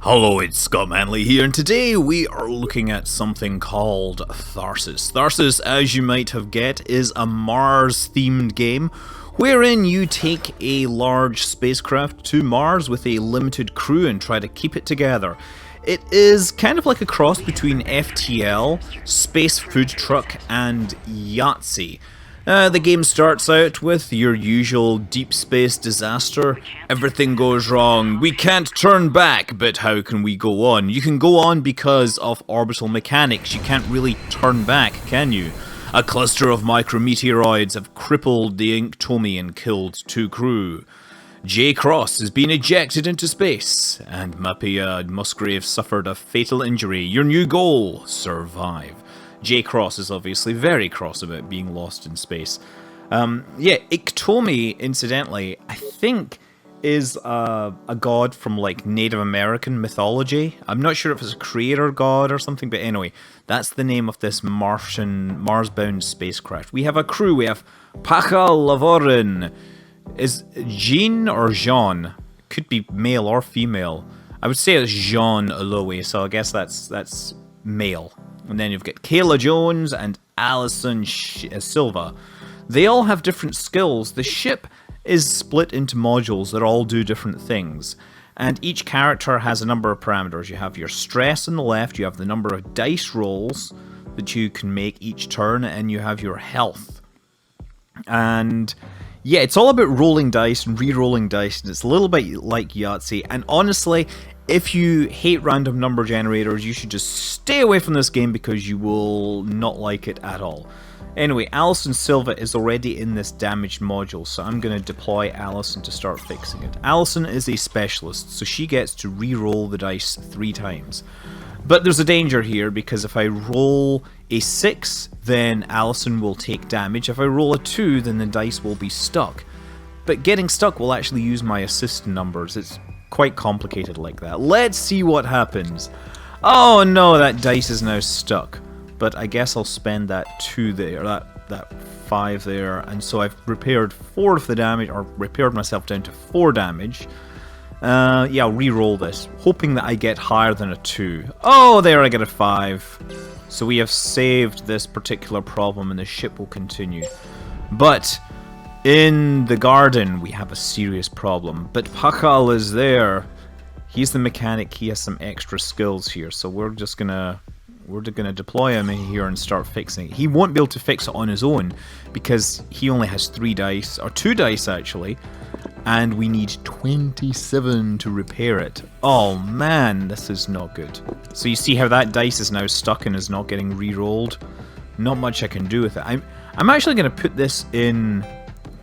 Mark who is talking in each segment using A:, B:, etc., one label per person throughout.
A: Hello, it's Scott Manley here, and today we are looking at something called Tharsis. Tharsis, as you might have guessed, is a Mars-themed game wherein you take a large spacecraft to Mars with a limited crew and try to keep it together. It is kind of like a cross between FTL, Space Food Truck, and Yahtzee. The game starts out with your usual deep space disaster. Everything goes wrong. We can't turn back, but how can we go on? You can go on because of orbital mechanics. You can't really turn back, can you? A cluster of micrometeoroids have crippled the Inktomi and killed 2 crew. J. Cross has been ejected into space, and Mapia Musgrave suffered a fatal injury. Your new goal: survive. J. Cross is obviously very cross about being lost in space. Inktomi, incidentally, I think is a god from like Native American mythology. I'm not sure if it's a creator god or something, but anyway, that's the name of this Mars-bound spacecraft. We have a crew. We have Pacha Lavorin. Is Jean or Jean? Could be male or female. I would say it's Jean Aloe, so I guess that's male. And then you've got Kayla Jones and Alison Silva. They all have different skills. The ship is split into modules that all do different things. And each character has a number of parameters. You have your stress on the left, you have the number of dice rolls that you can make each turn, and you have your health. And yeah, it's all about rolling dice and re-rolling dice, and it's a little bit like Yahtzee. And honestly, if you hate random number generators, you should just stay away from this game because you will not like it at all. Anyway, Alison Silva is already in this damaged module, so I'm going to deploy Alison to start fixing it. Alison is a specialist, so she gets to re-roll the dice 3 times. But there's a danger here, because if I roll a 6, then Alison will take damage. If I roll a 2, then the dice will be stuck. But getting stuck will actually use my assist numbers. It's quite complicated like that. Let's see what happens. Oh no, that dice is now stuck. But I guess I'll spend that 2 there, that 5 there, and so I've repaired 4 of the damage, or repaired myself down to 4 damage. Yeah, I'll re-roll this, hoping that I get higher than a 2. Oh, there I get a 5. So we have saved this particular problem, and the ship will continue. But in the garden, we have a serious problem. But Pakal is there. He's the mechanic. He has some extra skills here. So we're gonna deploy him in here and start fixing it. He won't be able to fix it on his own because he only has 3 dice, or 2 dice actually, and we need 27 to repair it. Oh man, this is not good. So you see how that dice is now stuck and is not getting re-rolled? Not much I can do with it. I'm actually going to put this in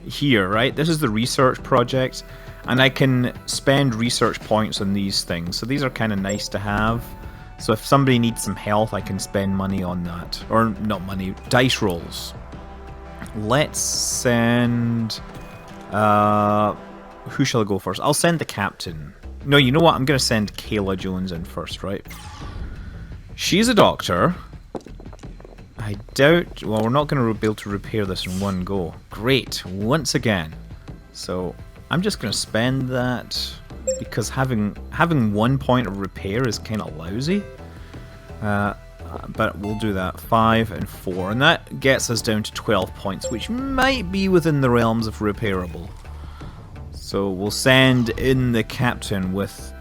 A: here, right? This is the research project, and I can spend research points on these things. So these are kind of nice to have. So if somebody needs some health, I can spend money on that. Or not money, dice rolls. Let's send... who shall I go first? I'll send the captain. No, you know what? I'm going to send Kayla Jones in first, right? She's a doctor. I doubt... Well, we're not going to be able to repair this in one go. Great. Once again. So I'm just going to spend that, because having 1 point of repair is kind of lousy. But we'll do that. 5 and 4. And that gets us down to 12 points, which might be within the realms of repairable. So we'll send in the captain with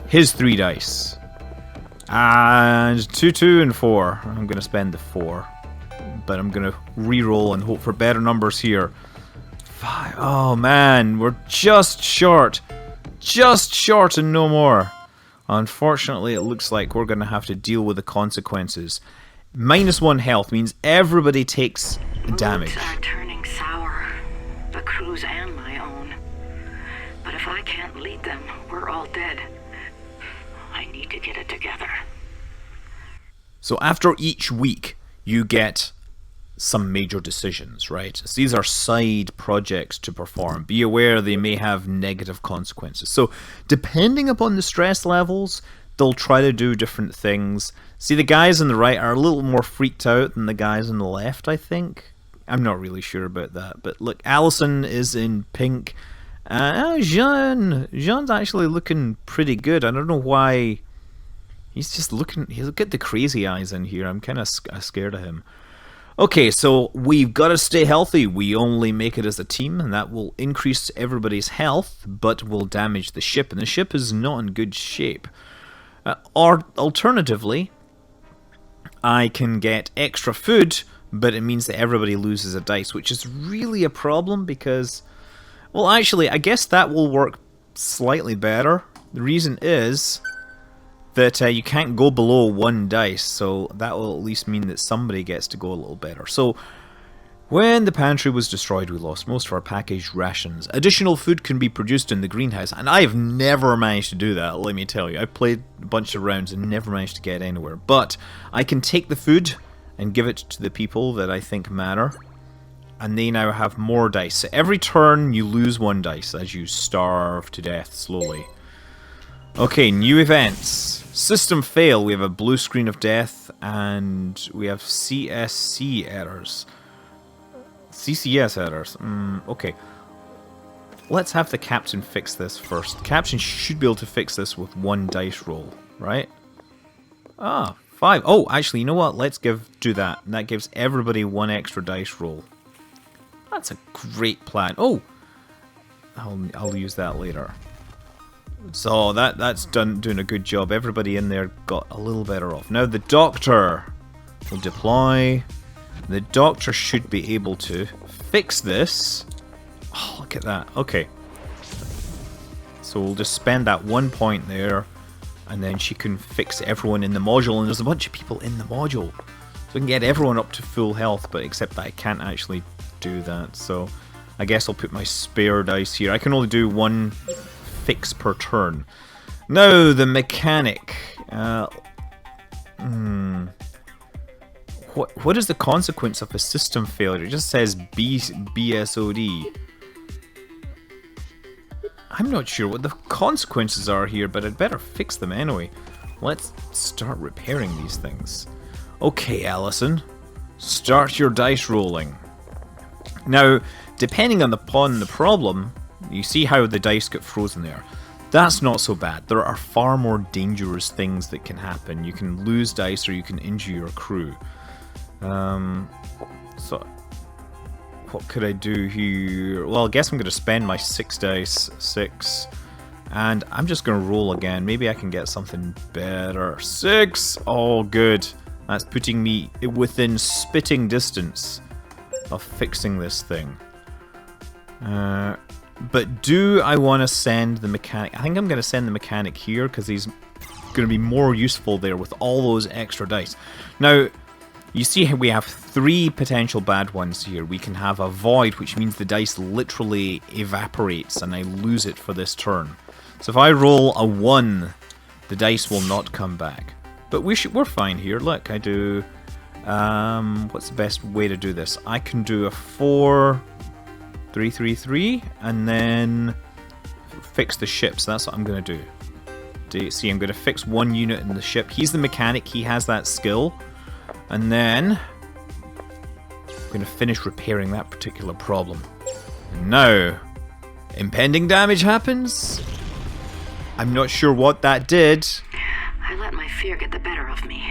A: his 3 dice. And 2, 2, and 4. I'm going to spend the 4. But I'm going to re-roll and hope for better numbers here. 5. Oh man, we're just short. Just short and no more. Unfortunately, it looks like we're going to have to deal with the consequences. -1 health means everybody takes damage.
B: Roads are turning sour. The crew's and my own. But if I can't lead them, we're all dead. I need to get it together.
A: So after each week, you get some major decisions, right? So these are side projects to perform. Be aware they may have negative consequences. So depending upon the stress levels, they'll try to do different things. See, the guys on the right are a little more freaked out than the guys on the left, I think. I'm not really sure about that. But look, Allison is in pink, Jean's actually looking pretty good. I don't know why. He's just looking. Look at the crazy eyes in here. I'm kind of scared of him. Okay, so we've got to stay healthy. We only make it as a team, and that will increase everybody's health, but will damage the ship, and the ship is not in good shape. Or alternatively, I can get extra food, but it means that everybody loses a dice, which is really a problem because, well, actually, I guess that will work slightly better. The reason is that you can't go below 1 dice, so that will at least mean that somebody gets to go a little better. So, when the pantry was destroyed, we lost most of our packaged rations. Additional food can be produced in the greenhouse, and I have never managed to do that, let me tell you. I've played a bunch of rounds and never managed to get anywhere. But I can take the food and give it to the people that I think matter, and they now have more dice. So every turn you lose 1 dice as you starve to death slowly. Okay, new events. System fail. We have a blue screen of death, and we have CSC errors. CCS errors. Okay. Let's have the captain fix this first. The captain should be able to fix this with 1 dice roll, right? 5. Oh, actually, you know what? Let's do that. And that gives everybody 1 extra dice roll. That's a great plan. Oh, I'll use that later. So that's doing a good job. Everybody in there got a little better off. Now the doctor will deploy. The doctor should be able to fix this. Oh, look at that. Okay. So we'll just spend that 1 point there, and then she can fix everyone in the module. And there's a bunch of people in the module, so we can get everyone up to full health. But except that I can't actually do that. So I guess I'll put my spare dice here. I can only do 1 fix per turn. Now the mechanic. What is the consequence of a system failure? It just says BSOD. I'm not sure what the consequences are here, but I'd better fix them anyway. Let's start repairing these things. Okay, Allison, start your dice rolling. Now, depending on the problem, you see how the dice get frozen there. That's not so bad. There are far more dangerous things that can happen. You can lose dice or you can injure your crew. So, what could I do here? Well, I guess I'm going to spend my 6 dice. 6. And I'm just going to roll again. Maybe I can get something better. 6! Oh, good. That's putting me within spitting distance of fixing this thing. But do I want to send the mechanic? I think I'm going to send the mechanic here because he's going to be more useful there with all those extra dice. Now, you see we have 3 potential bad ones here. We can have a void, which means the dice literally evaporates and I lose it for this turn. So if I roll a 1, the dice will not come back. But we're fine here. Look, I do... what's the best way to do this? I can do a 4... 3, 3, 3, and then fix the ships. That's what I'm going to do. See, I'm going to fix 1 unit in the ship. He's the mechanic. He has that skill. And then I'm going to finish repairing that particular problem. And now, impending damage happens. I'm not sure what that did.
B: I let my fear get the better of me,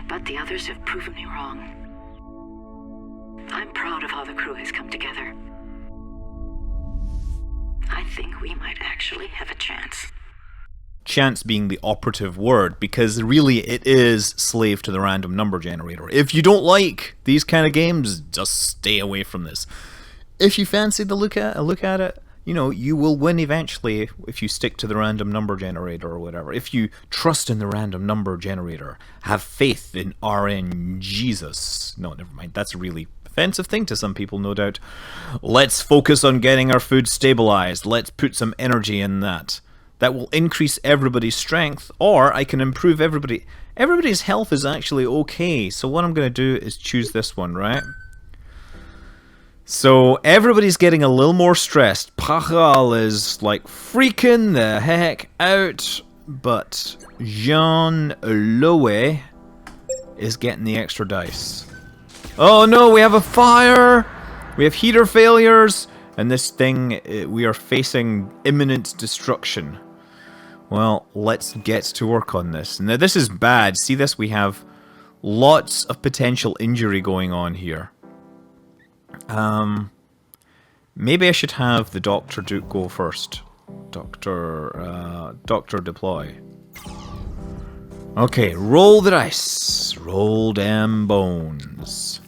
B: but the others have proven me wrong. I'm proud of how the crew has come together. I think we might actually have a chance.
A: Chance being the operative word, because really it is slave to the random number generator. If you don't like these kind of games, just stay away from this. If you fancy the look at it, you know, you will win eventually if you stick to the random number generator or whatever. If you trust in the random number generator, have faith in RN Jesus. No, never mind. That's a really offensive thing to some people, no doubt. Let's focus on getting our food stabilized. Let's put some energy in that. That will increase everybody's strength, or I can improve everybody. Everybody's health is actually okay, so what I'm going to do is choose this one, right? So everybody's getting a little more stressed. Pachal is like freaking the heck out, but Jean Lowe is getting the extra dice. Oh no, we have a fire! We have heater failures! And this thing, we are facing imminent destruction. Well, let's get to work on this. Now, this is bad. See this? We have lots of potential injury going on here. Maybe I should have the Dr. Duke go first. Doctor deploy. Okay, roll the dice. Roll them bones.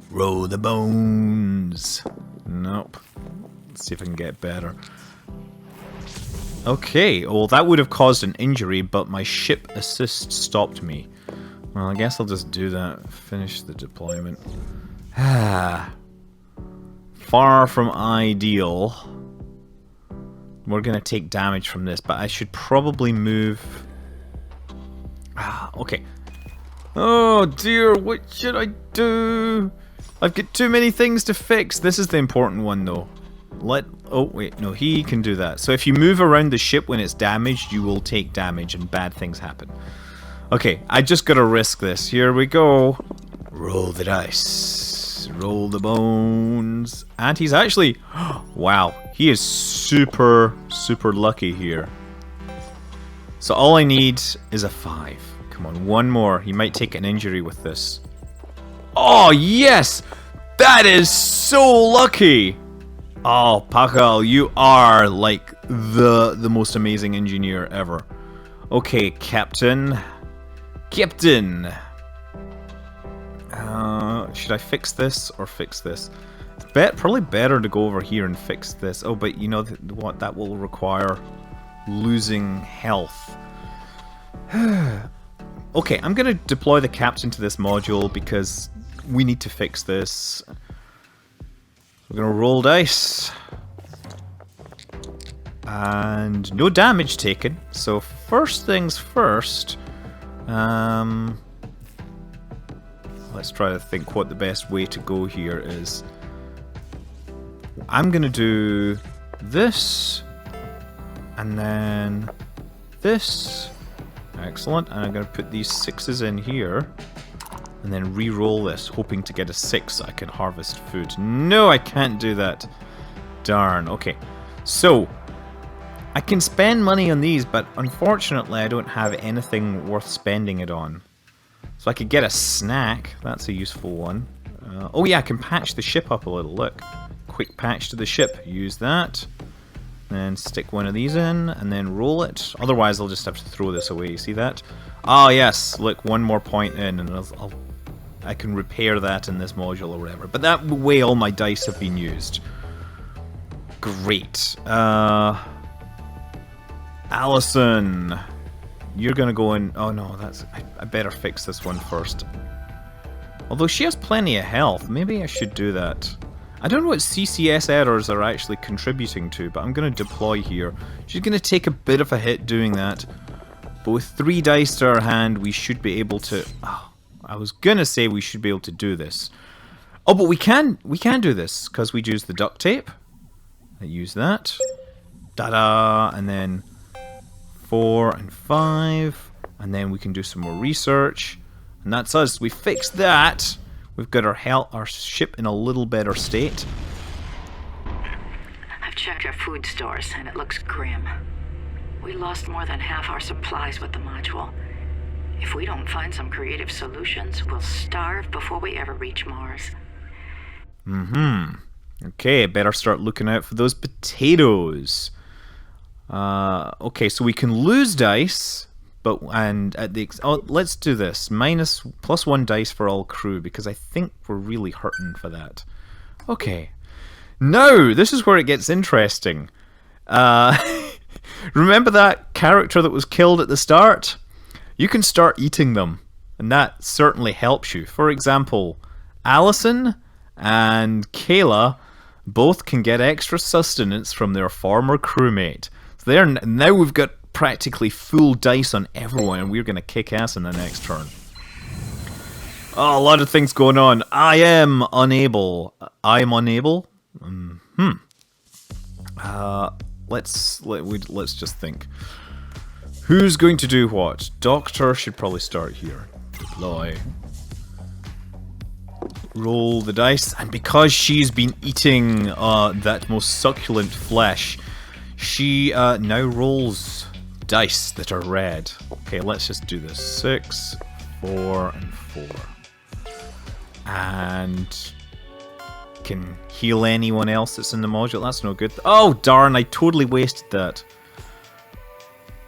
A: Roll the bones. Nope. Let's see if I can get better. Okay, well that would have caused an injury, but my ship assist stopped me. Well, I guess I'll just do that. Finish the deployment. Far from ideal. We're gonna take damage from this, but I should probably move... okay. Oh dear, what should I do? I've got too many things to fix. This is the important one though. Oh wait, no, he can do that. So if you move around the ship when it's damaged, you will take damage and bad things happen. Okay, I just gotta risk this. Here we go. Roll the dice. Roll the bones. And he's actually... wow, he is super, super lucky here. So all I need is a 5. Come on, one more. He might take an injury with this. Oh, yes! That is so lucky! Oh, Pakal, you are like the most amazing engineer ever. Okay, Captain. Captain! Should I fix this or fix this? It's probably better to go over here and fix this. Oh, but you know what? That will require losing health. Okay, I'm going to deploy the captain to this module because we need to fix this. We're going to roll dice. And no damage taken. So first things first. Let's try to think what the best way to go here is. I'm going to do this. And then this. Excellent. And I'm going to put these 6s in here. And then re-roll this, hoping to get a 6 so I can harvest food. No, I can't do that. Darn. Okay. So, I can spend money on these, but unfortunately I don't have anything worth spending it on. So I could get a snack. That's a useful one. Oh yeah, I can patch the ship up a little. Look. Quick patch to the ship. Use that. Then stick one of these in, and then roll it. Otherwise I'll just have to throw this away. You see that? Ah yes, look, one more point in, and I can repair that in this module or whatever. But that way all my dice have been used. Great. Allison, you're gonna go in. Oh no, I better fix this one first. Although she has plenty of health, maybe I should do that. I don't know what CCS errors are actually contributing to, but I'm gonna deploy here. She's gonna take a bit of a hit doing that. But with 3 dice to our hand, we should be able to... Oh, I was gonna say we should be able to do this. Oh, but we can do this, because we use the duct tape. I use that. Da-da! And then 4 and 5. And then we can do some more research. And that's us. We fixed that. We've got our ship in a little better state.
B: I've checked our food stores, and it looks grim. We lost more than half our supplies with the module. If we don't find some creative solutions, we'll starve before we ever reach Mars.
A: Okay, better start looking out for those potatoes. Okay, so we can lose dice, but let's do this. +1 dice for all crew, because I think we're really hurting for that. Okay. Now, this is where it gets interesting. Remember that character that was killed at the start? You can start eating them, and that certainly helps you. For example, Allison and Kayla both can get extra sustenance from their former crewmate. So now we've got practically full dice on everyone, and we're going to kick ass in the next turn. Oh, a lot of things going on. I am unable. Let's just think. Who's going to do what? Doctor should probably start here. Deploy. Roll the dice, and because she's been eating that most succulent flesh, she now rolls dice that are red. Okay, let's just do this. 6, 4, and 4. And can heal anyone else that's in the module. That's no good. Oh, darn, I totally wasted that.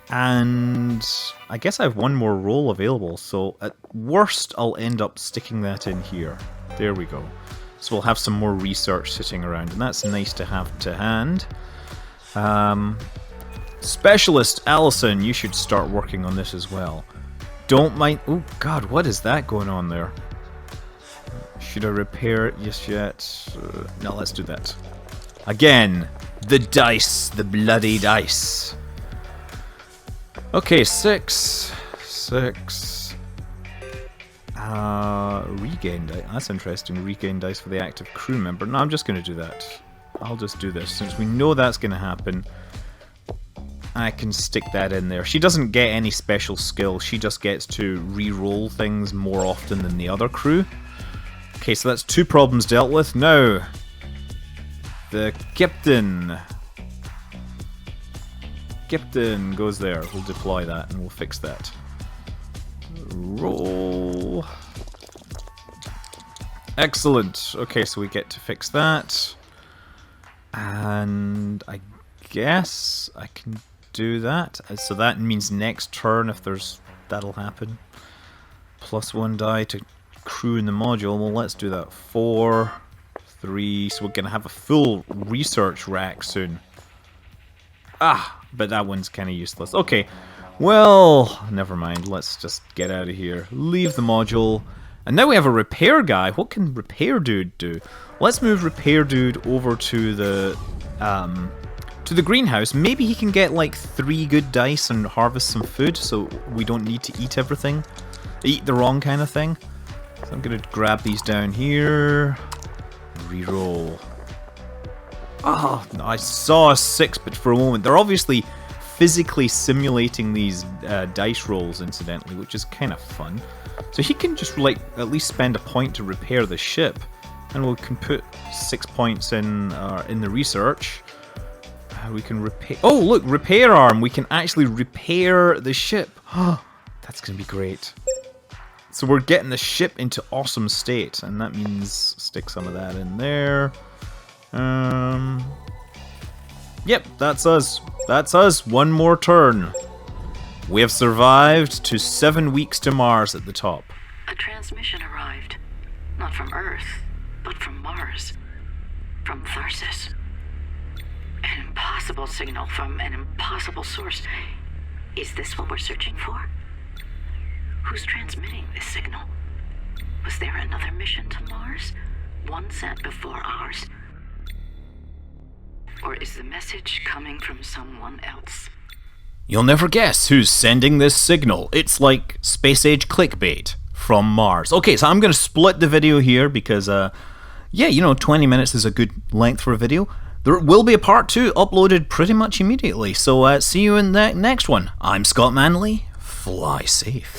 A: And I guess I have one more roll available, so at worst I'll end up sticking that in here. There we go. So we'll have some more research sitting around, and that's nice to have to hand. Specialist Allison, you should start working on this as well. Don't mind... Oh god, what is that going on there? Should I repair it just yet? No, let's do that. Again, the dice, the bloody dice. Okay, 6. Regain dice. That's interesting. Regain dice for the active crew member. No, I'm just going to do that. I'll just do this. Since we know that's going to happen, I can stick that in there. She doesn't get any special skill. She just gets to re-roll things more often than the other crew. Okay, so that's 2 problems dealt with. Now, the captain. Captain goes there. We'll deploy that and we'll fix that. Roll. Excellent. Okay, so we get to fix that. And I guess I can do that. So that means next turn, if there's... that'll happen. +1 die to crew in the module. Well, let's do that. 4, 3. So we're going to have a full research rack soon. But that one's kind of useless. Okay, well, never mind. Let's just get out of here. Leave the module. And now we have a repair guy. What can Repair Dude do? Let's move Repair Dude over to the greenhouse. Maybe he can get like 3 good dice and harvest some food, so we don't need to eat everything. Eat the wrong kind of thing. So I'm going to grab these down here. Reroll. Oh, no, I saw a 6, but for a moment. They're obviously physically simulating these dice rolls, incidentally, which is kind of fun. So he can just, like, at least spend a point to repair the ship. And we can put 6 points in the research. We can repair... Oh, look, repair arm. We can actually repair the ship. That's going to be great. So we're getting the ship into awesome state. And that means stick some of that in there. Yep, that's us. That's us. One more turn. We have survived to 7 weeks to Mars at the top.
B: A transmission arrived. Not from Earth, but from Mars. From Tharsis. An impossible signal from an impossible source. Is this what we're searching for? Who's transmitting this signal? Was there another mission to Mars? One sent before ours? Or is the message coming from someone else?
A: You'll never guess who's sending this signal. It's like space age clickbait from Mars. Okay, so I'm going to split the video here because, yeah, you know, 20 minutes is a good length for a video. There will be a part 2 uploaded pretty much immediately. So see you in the next one. I'm Scott Manley. Fly safe.